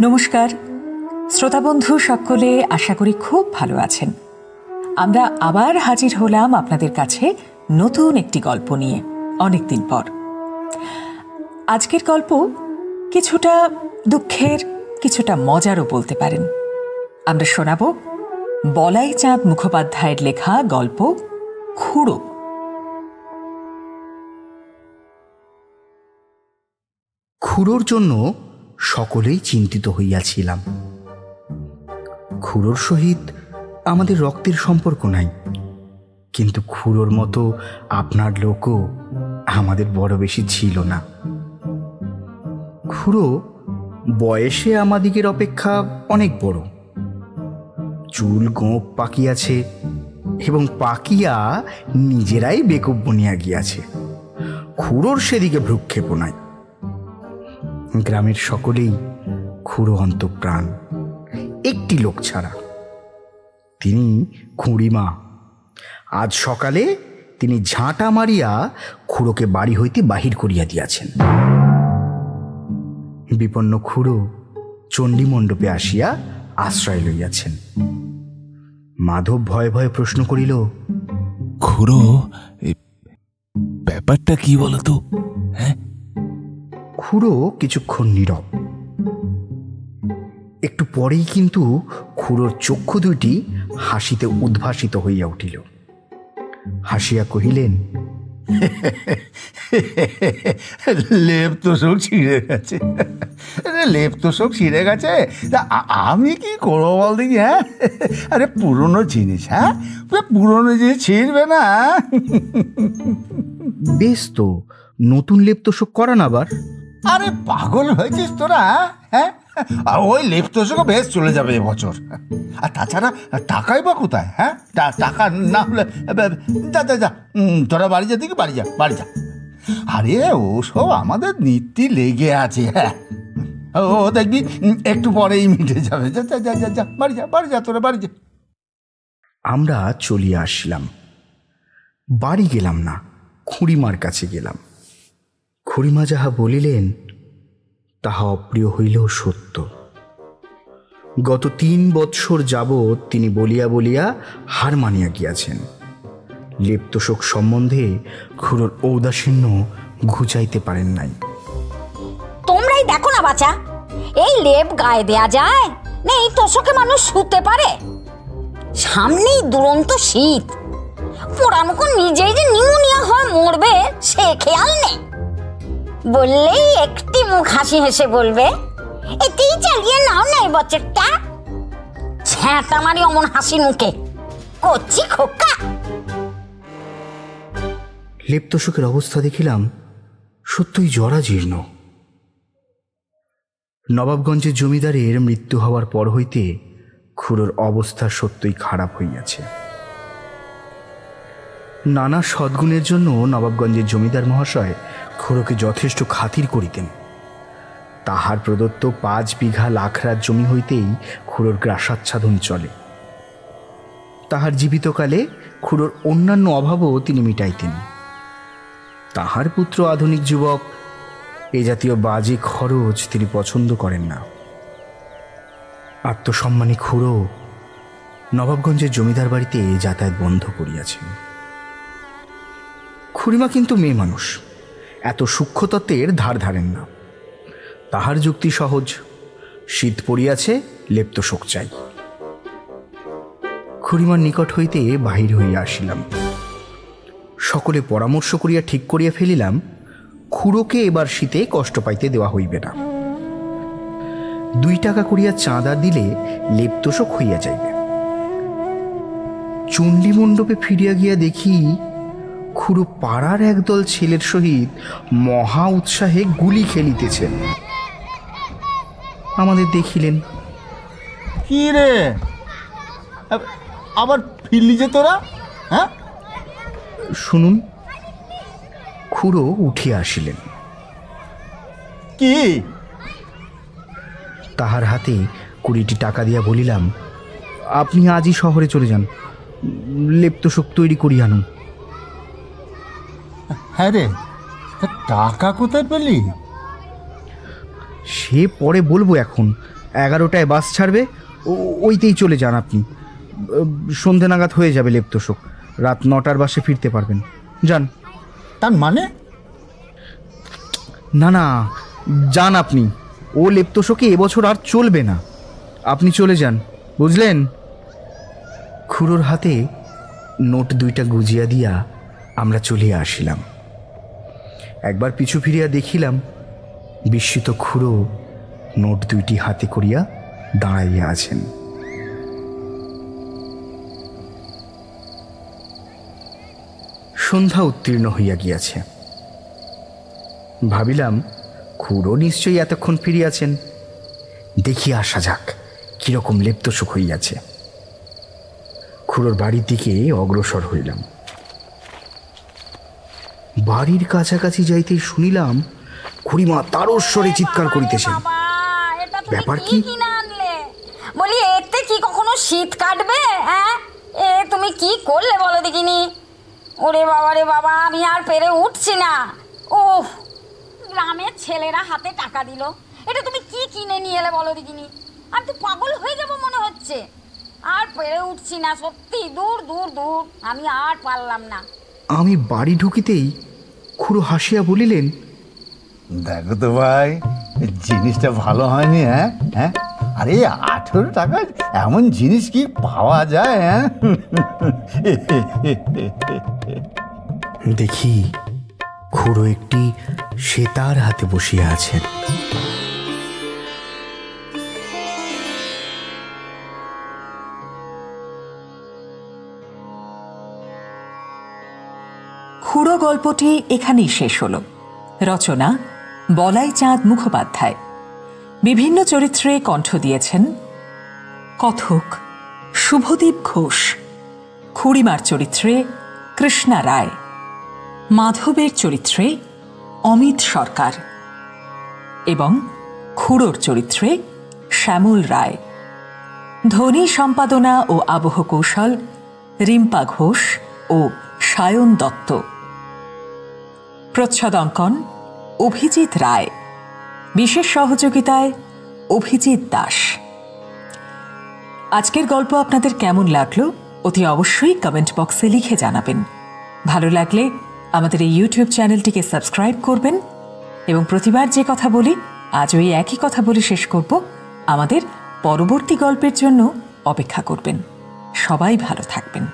নমস্কার শ্রোতাবন্ধু সকলে, আশা করি খুব ভালো আছেন। আমরা আবার হাজির হলাম আপনাদের কাছে নতুন একটি গল্প নিয়ে অনেকদিন পর। আজকের গল্প কিছুটা দুঃখের, কিছুটা মজারও বলতে পারেন। আমরা শোনাব বলাই চাঁদ মুখোপাধ্যায়ের লেখা গল্প খুড়ো। খুড়োর জন্য সকলেই চিন্তিত হইয়াছিলাম। খুড়োর সহিত আমাদের রক্তের সম্পর্ক নাই, কিন্তু খুড়োর মতো আপনার লোকও আমাদের বড় বেশি ছিল না। খুড়ো বয়সে আমাদিগের অপেক্ষা অনেক বড়। চুল গোঁপ পাকিয়াছে এবং পাকিয়া নিজেরাই বেকুব বনিয়া গিয়াছে। খুড়োর সেদিকে ভ্রুক্ষেপ নাই। গ্রামের সকলেই খুড়ো অন্তঃপ্রাণ, একটি লোক ছাড়া, তিনি খুঁড়িমা। আজ সকালে তিনি ঝাঁটা মারিয়া খুড়োকে বাড়ি হইতে বাহির করিয়া দিয়াছেন। বিপন্ন খুড়ো চণ্ডীমণ্ডপে আসিয়া আশ্রয় লইয়াছেন। মাধব ভয়ে ভয়ে প্রশ্ন করিল, খুড়ো, ব্যাপারটা কি বলতো? হ্যাঁ। খুড়ো কিছুক্ষণ নীরব। একটু পরেই কিন্তু খুড়োর চক্ষু দুইটি হাসিতে উদ্ভাসিত হইয়া উঠিল। হাসিয়া কহিলেন, লেপ তোষক ছিঁড়ে গেছে, লেপ তোষক ছিঁড়ে গেছে, আমি কি করবো বল দেখি? হ্যাঁ, আরে পুরনো জিনিস, হ্যাঁ পুরনো জিনিস ছিঁড়বে না? বেশ তো, নতুন লেপ তোষক করান আবার। আরে পাগল হয়েছিস তোরা? হ্যাঁ, ওই লেপ তোষক বেশ চলে যাবে এবছর। আর তাছাড়া টাকাই বা কোথায়? হ্যাঁ, টাকা না হলে যা যা যা, তোরা বাড়ি যা, দেখি বাড়ি যা, বাড়ি যা। আরে ওসব আমাদের নীতি লেগে আছে। হ্যাঁ, ও দেখবি একটু পরেই মিটে যাবে। যা যা যা যা, বাড়ি যা, বাড়ি যা, তোরা বাড়ি যা। আমরা চলিয়া আসলাম। বাড়ি গেলাম না, খুঁড়িমার কাছে গেলাম। খুঁড়িমা যাহা বলিলেন তাহা অপ্রিয় হইলেও সত্য। গত 3 বৎসর যাবৎ তিনি বলিয়া বলিয়া হার মানিয়া গিয়াছেন। লেপ্তোষক সম্বন্ধে খুড়োর ঔদাসীন্য ঘুচাইতে পারেন নাই। তোমরাই দেখো না বাছা, এই লেপ গায়ে দেয়া যায় না? এই তোষকে মানুষ শুতে পারে? সামনেই দুরন্ত শীত, পোড়ামুখ নিজেই যে নিউমোনিয়া হয়ে মরবে সে খেয়াল নেই। বললেই একটি মুখ হাসি হেসে বলবে, এতেই চালিয়ে নাও না এই বছরটা। ছ্যাঁটা মারি অমন হাসি মুখে, করছি খোকা। লেপ্তোষকের অবস্থা দেখিলাম সত্যই জরাজীর্ণ। নবাবগঞ্জের জমিদারের মৃত্যু হওয়ার পর হইতে খুড়োর অবস্থা সত্যই খারাপ হইয়াছে। নানা সদ্গুণের জন্য নবাবগঞ্জের জমিদার মহাশয় খুড়োকে যথেষ্ট খাতির করিতেন। তাহার প্রদত্ত 5 বিঘা লাখরাত জমি হইতেই খুড়োর গ্রাসাচ্ছাদন চলে। তাহার জীবিতকালে খুড়োর অন্যান্য অভাবও তিনি মিটাইতেন। তাহার পুত্র আধুনিক যুবক, এ জাতীয় বাজে খরচ তিনি পছন্দ করেন না। আত্মসম্মানী খুড়ো নবাবগঞ্জের জমিদার বাড়িতে যাতায়াত বন্ধ করিয়াছেন। খুড়িমা কিন্তু মেয়ে মানুষ, এত সূক্ষ্মতত্ত্বের ধার ধারেন না। তাহার যুক্তি সহজ, শীত পড়িয়াছে, লেপ্তোষক চাই। খুড়িমার নিকট হইতে বাহির হইয়া আসিলাম। সকলে পরামর্শ করিয়া ঠিক করিয়া ফেলিলাম, খুড়োকে এবার শীতে কষ্ট পাইতে দেওয়া হইবে না। 2 টাকা করিয়া চাঁদা দিলে লেপ্তোষক হইয়া যাইবে। চণ্ডীমণ্ডপে ফিরিয়া গিয়া দেখি খুড়ো পাড়ার একদল ছেলের সহিত মহা উৎসাহে গুলি খেলিতেছেন। আমাদের দেখিলেন। কি রে, আবার ফিরলি যে তোরা? হ্যাঁ, শুনুন। খুড়ো উঠিয়া আসিলেন। কি? তাহার হাতে 20টি টাকা দিয়া বলিলাম, আপনি আজই শহরে চলে যান, লেপ্তোষক তৈরি করিয়া আনুন। হ্যাঁ রে, তা টাকা কোথায় পেলি? সে পরে বলবো, এখন 11টায় বাস ছাড়বে, ওইতেই চলে যান আপনি। সন্ধে নাগাদ হয়ে যাবে লেপ্তশোক, রাত 9টার বাসে ফিরতে পারবেন। যান। তার মানে? না না, যান আপনি। ও লেপ্তশোকে এবছর আর চলবে না, আপনি চলে যান, বুঝলেন? খুড়োর হাতে নোট 2টা গুজিয়া দিয়া আমরা চলিয়া আসিলাম। একবার পিছু ফিরিয়া দেখিলাম বিস্মিত খুড়ো নোট 2টি হাতে করিয়া দাঁড়াইয়া আছেন। সন্ধ্যা উত্তীর্ণ হইয়া গিয়াছে। ভাবিলাম খুড়ো নিশ্চয়ই এতক্ষণ ফিরিয়াছেন, দেখিয়া আসা যাক কিরকম লেপ্তশোক হইয়াছে। খুড়োর বাড়ির দিকে অগ্রসর হইলাম। বাড়ির কাছাকাছি যাইতেই শুনিলাম খুড়িমা তারস্বরে চিৎকার করিতেছেন। ব্যাপার কি? বলি, এতে কি কখনো শীত কাটবে? হ্যাঁ, এ তুমি কি করলে বলো দেখিনি? ওরে বাবা রে বাবা, আমি আর পেরে উঠছি না। ওহ, গ্রামের ছেলেরা হাতে টাকা দিল, এটা তুমি কি কিনে নিয়ে এলে বলো দেখিনি? আমি তো পাগল হয়ে যাবো মনে হচ্ছে, আর পেরে উঠছি না সত্যি। দূর দূর দূর, আমি আর পারলাম না। আমি বাড়ি ঢুকিতেই খুড়ো হাসিয়া বলিলেন, দেখো তো ভাই, জিনিসটা ভালো হয়নি? হ্যাঁ হ্যাঁ, আরে 18 টাকায় এমন জিনিস কি পাওয়া যায়? হ্যাঁ, দেখি খুড়ো একটি সেতার হাতে বসিয়া আছেন। খুড়ো গল্পটি এখানেই শেষ হলো। রচনা বলাই চাঁদ মুখোপাধ্যায়। বিভিন্ন চরিত্রে কণ্ঠ দিয়েছেন কথক শুভদীপ ঘোষ, খুড়িমার চরিত্রে কৃষ্ণা রায়, মাধবের চরিত্রে অমিত সরকার এবং খুড়োর চরিত্রে শ্যামল রায়। ধ্বনি সম্পাদনা ও আবহ কৌশল রিম্পা ঘোষ ও সায়ন দত্ত। প্রচ্ছদঙ্কন অভিজিৎ রায়, বিশেষ সহযোগিতায় অভিজিৎ দাস। আজকের গল্প আপনাদের কেমন লাগলো অতি অবশ্যই কমেন্ট বক্সে লিখে জানাবেন। ভালো লাগলে আমাদের এই ইউটিউব চ্যানেলটিকে সাবস্ক্রাইব করবেন এবং প্রতিবার যে কথা বলি আজ ওই একই কথা বলে শেষ করব, আমাদের পরবর্তী গল্পের জন্য অপেক্ষা করবেন। সবাই ভালো থাকবেন।